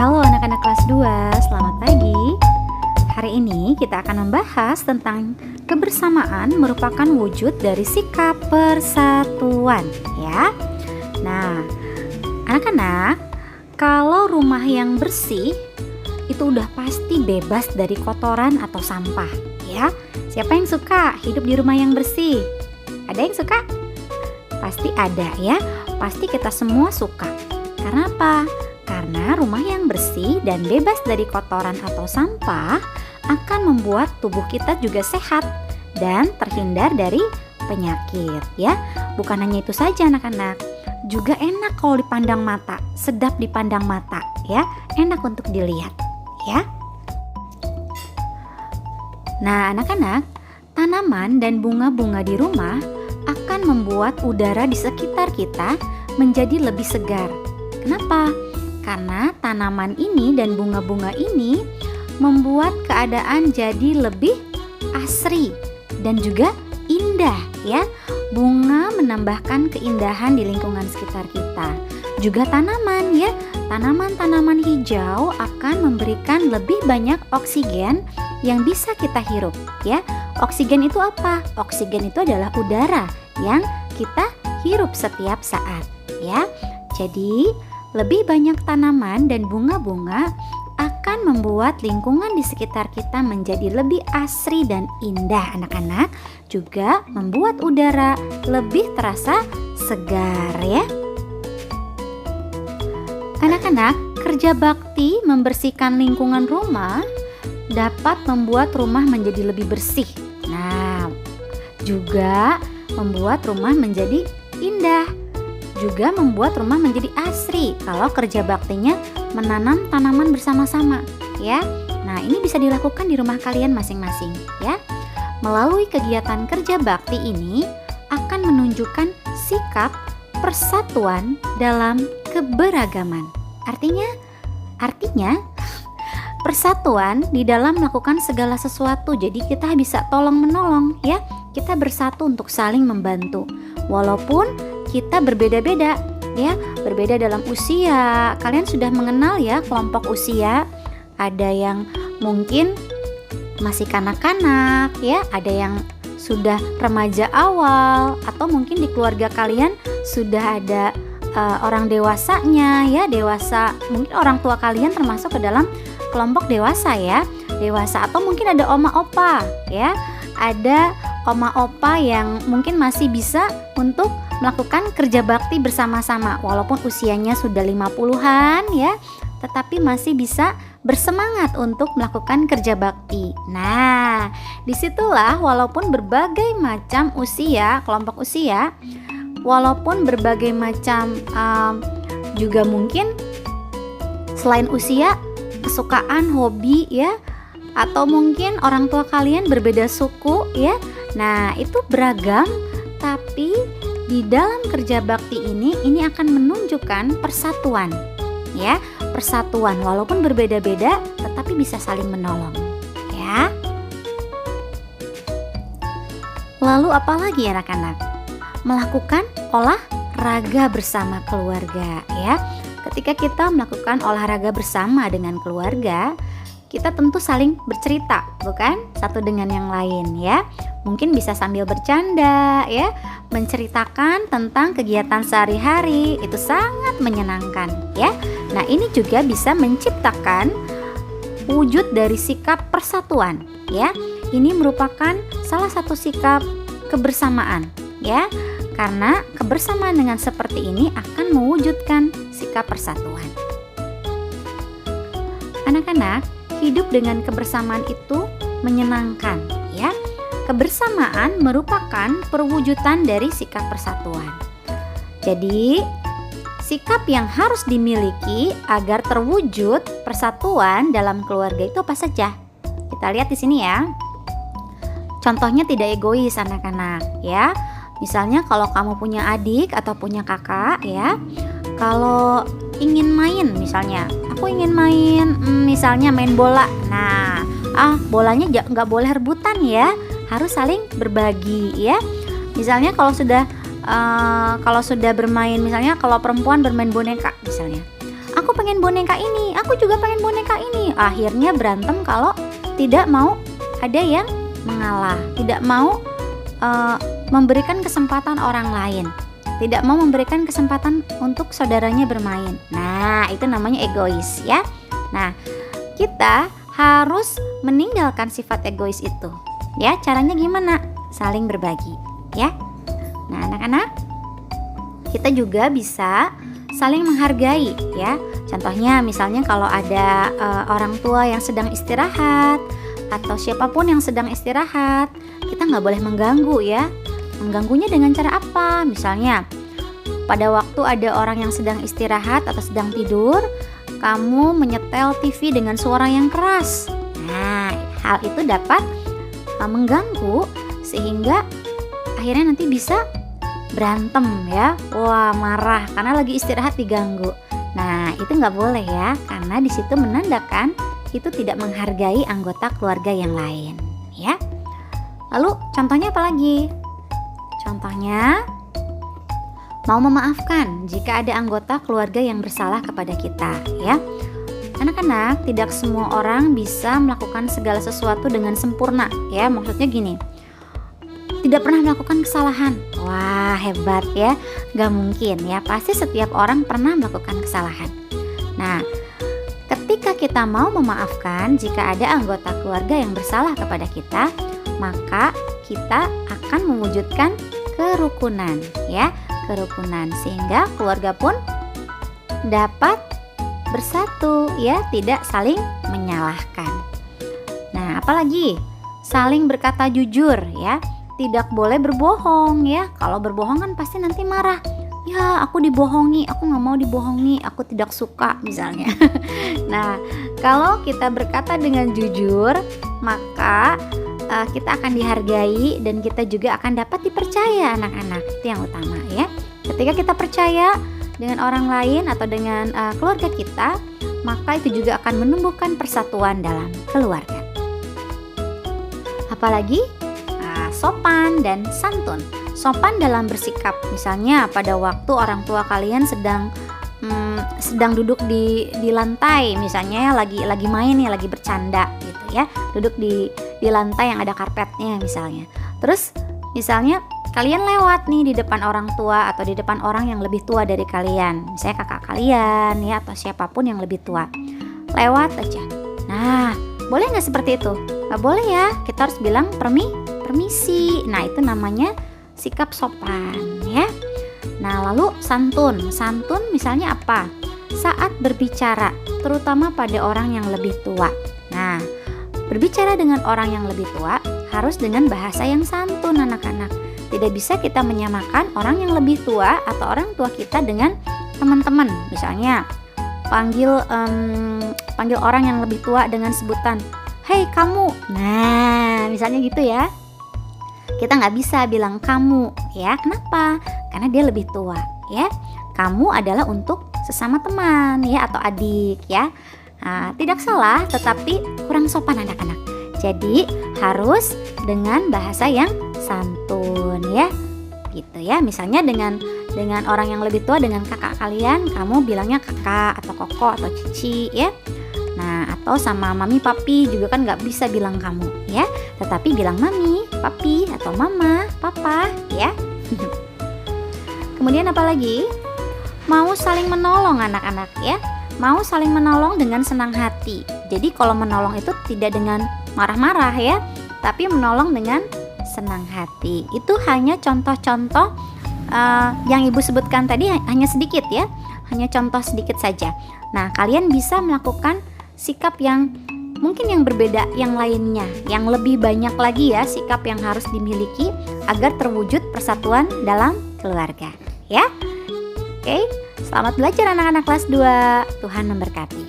Halo anak-anak kelas 2, selamat pagi. Hari ini kita akan membahas tentang kebersamaan merupakan wujud dari sikap persatuan, ya. Nah, anak-anak, kalau rumah yang bersih itu udah pasti bebas dari kotoran atau sampah, ya. Siapa yang suka hidup di rumah yang bersih? Ada yang suka? Pasti ada, ya. Pasti kita semua suka. Karena apa? Karena rumah yang bersih dan bebas dari kotoran atau sampah akan membuat tubuh kita juga sehat dan terhindar dari penyakit, ya. Bukan hanya itu saja anak-anak, juga enak kalau dipandang mata, sedap dipandang mata, ya. Enak untuk dilihat, ya. Nah, anak-anak, tanaman dan bunga-bunga di rumah akan membuat udara di sekitar kita menjadi lebih segar. Kenapa? Karena tanaman ini dan bunga-bunga ini membuat keadaan jadi lebih asri dan juga indah, ya. Bunga menambahkan keindahan di lingkungan sekitar kita. Juga tanaman, ya. Tanaman-tanaman hijau akan memberikan lebih banyak oksigen yang bisa kita hirup, ya. Oksigen itu apa? Oksigen itu adalah udara yang kita hirup setiap saat, ya. Jadi lebih banyak tanaman dan bunga-bunga akan membuat lingkungan di sekitar kita menjadi lebih asri dan indah anak-anak. Juga membuat udara lebih terasa segar, ya. Anak-anak, kerja bakti membersihkan lingkungan rumah dapat membuat rumah menjadi lebih bersih. Nah, juga membuat rumah menjadi indah. Juga membuat rumah menjadi asri kalau kerja baktinya menanam tanaman bersama-sama, ya. Nah, ini bisa dilakukan di rumah kalian masing-masing, ya. Melalui kegiatan kerja bakti ini akan menunjukkan sikap persatuan dalam keberagaman. Artinya persatuan di dalam melakukan segala sesuatu. Jadi kita bisa tolong-menolong, ya. Kita bersatu untuk saling membantu. Walaupun kita berbeda-beda, ya, berbeda dalam usia. Kalian sudah mengenal ya kelompok usia. Ada yang mungkin masih kanak-kanak, ya, ada yang sudah remaja awal, atau mungkin di keluarga kalian sudah ada orang dewasanya, ya, dewasa. Mungkin orang tua kalian termasuk ke dalam kelompok dewasa, ya, dewasa. Atau mungkin ada oma opa, ya, ada oma opa yang mungkin masih bisa untuk melakukan kerja bakti bersama-sama walaupun usianya sudah 50-an, ya, tetapi masih bisa bersemangat untuk melakukan kerja bakti. Nah, disitulah walaupun berbagai macam usia, kelompok usia, walaupun berbagai macam juga mungkin selain usia, kesukaan, hobi, ya, atau mungkin orang tua kalian berbeda suku, ya. Nah, itu beragam, tapi di dalam kerja bakti ini akan menunjukkan persatuan, ya, persatuan walaupun berbeda-beda tetapi bisa saling menolong, ya. Lalu apalagi anak-anak? Melakukan olahraga bersama keluarga, ya. Ketika kita melakukan olahraga bersama dengan keluarga, kita tentu saling bercerita, bukan? Satu dengan yang lain, ya. Mungkin bisa sambil bercanda, ya, menceritakan tentang kegiatan sehari-hari. Itu sangat menyenangkan, ya. Nah, ini juga bisa menciptakan wujud dari sikap persatuan, ya. Ini merupakan salah satu sikap kebersamaan, ya. Karena kebersamaan dengan seperti ini akan mewujudkan sikap persatuan. Anak-anak, hidup dengan kebersamaan itu menyenangkan, ya. Kebersamaan merupakan perwujudan dari sikap persatuan. Jadi, sikap yang harus dimiliki agar terwujud persatuan dalam keluarga itu apa saja? Kita lihat di sini, ya. Contohnya tidak egois anak-anak, ya. Misalnya kalau kamu punya adik atau punya kakak, ya. Kalau ingin main, misalnya aku ingin main, misalnya main bola. Nah, bolanya nggak boleh rebutan, ya. Harus saling berbagi, ya. Misalnya kalau sudah bermain, misalnya kalau perempuan bermain boneka, misalnya aku pengen boneka ini, aku juga pengen boneka ini. Akhirnya berantem kalau tidak mau ada yang mengalah, tidak mau memberikan kesempatan orang lain, tidak mau memberikan kesempatan untuk saudaranya bermain. Nah, itu namanya egois ya. Nah, kita harus meninggalkan sifat egois itu. Ya, caranya gimana? Saling berbagi, ya. Nah, anak-anak, kita juga bisa saling menghargai, ya. Contohnya, misalnya kalau ada orang tua yang sedang istirahat atau siapapun yang sedang istirahat, kita nggak boleh mengganggu, ya. Mengganggunya dengan cara apa? Misalnya, pada waktu ada orang yang sedang istirahat atau sedang tidur, kamu menyetel TV dengan suara yang keras. Nah, hal itu dapat mengganggu sehingga akhirnya nanti bisa berantem ya. Wah, marah karena lagi istirahat diganggu. Nah, itu nggak boleh ya, karena di situ menandakan itu tidak menghargai anggota keluarga yang lain, ya. Lalu contohnya apa lagi? Contohnya mau memaafkan jika ada anggota keluarga yang bersalah kepada kita, ya. Anak-anak, tidak semua orang bisa melakukan segala sesuatu dengan sempurna, ya. Maksudnya gini, tidak pernah melakukan kesalahan. Wah, hebat ya. Gak mungkin ya, pasti setiap orang pernah melakukan kesalahan. Nah, ketika kita mau memaafkan jika ada anggota keluarga yang bersalah kepada kita, maka kita akan mewujudkan kerukunan, ya. Kerukunan sehingga keluarga pun dapat bersatu, ya, tidak saling menyalahkan. Nah, apalagi saling berkata jujur, ya. Tidak boleh berbohong, ya. Kalau berbohong kan pasti nanti marah. Ya, aku dibohongi, aku nggak mau dibohongi, aku tidak suka misalnya. Nah, kalau kita berkata dengan jujur, maka kita akan dihargai dan kita juga akan dapat dipercaya, anak-anak. Itu yang utama, ya. Ketika kita percaya dengan orang lain atau dengan keluarga kita, maka itu juga akan menumbuhkan persatuan dalam keluarga. Apalagi sopan dan santun. Sopan dalam bersikap, misalnya pada waktu orang tua kalian sedang duduk di lantai, misalnya lagi main ya, lagi bercanda gitu ya, duduk di lantai yang ada karpetnya misalnya. Terus misalnya kalian lewat nih di depan orang tua atau di depan orang yang lebih tua dari kalian, misalnya kakak kalian ya, atau siapapun yang lebih tua, lewat aja. Nah, boleh nggak seperti itu? Nggak boleh ya, kita harus bilang permisi. Nah, itu namanya sikap sopan, ya. Nah, lalu santun misalnya apa? Saat berbicara, terutama pada orang yang lebih tua. Nah, berbicara dengan orang yang lebih tua harus dengan bahasa yang santun, anak-anak. Tidak bisa kita menyamakan orang yang lebih tua atau orang tua kita dengan teman-teman. Misalnya panggil orang yang lebih tua dengan sebutan, "Hei kamu." Nah, misalnya gitu ya. Kita nggak bisa bilang kamu, ya. Kenapa? Karena dia lebih tua, ya. Kamu adalah untuk sesama teman, ya, atau adik, ya. Nah, tidak salah, tetapi kurang sopan, anak-anak. Jadi harus dengan bahasa yang santun, ya. Gitu ya. Misalnya dengan orang yang lebih tua, dengan kakak kalian, kamu bilangnya kakak atau koko atau cici, ya. Nah, atau sama mami papi juga kan nggak bisa bilang kamu, ya. Tetapi bilang mami, papi, atau mama, papa, ya. Kemudian apa lagi? Mau saling menolong, anak-anak, ya. Mau saling menolong dengan senang hati. Jadi kalau menolong itu tidak dengan marah-marah, ya, tapi menolong dengan senang hati. Itu hanya contoh-contoh yang ibu sebutkan tadi, hanya sedikit, ya. Hanya contoh sedikit saja. Nah, kalian bisa melakukan sikap yang mungkin yang berbeda yang lainnya, yang lebih banyak lagi ya sikap yang harus dimiliki agar terwujud persatuan dalam keluarga, ya. Oke, selamat belajar anak-anak kelas 2. Tuhan memberkati.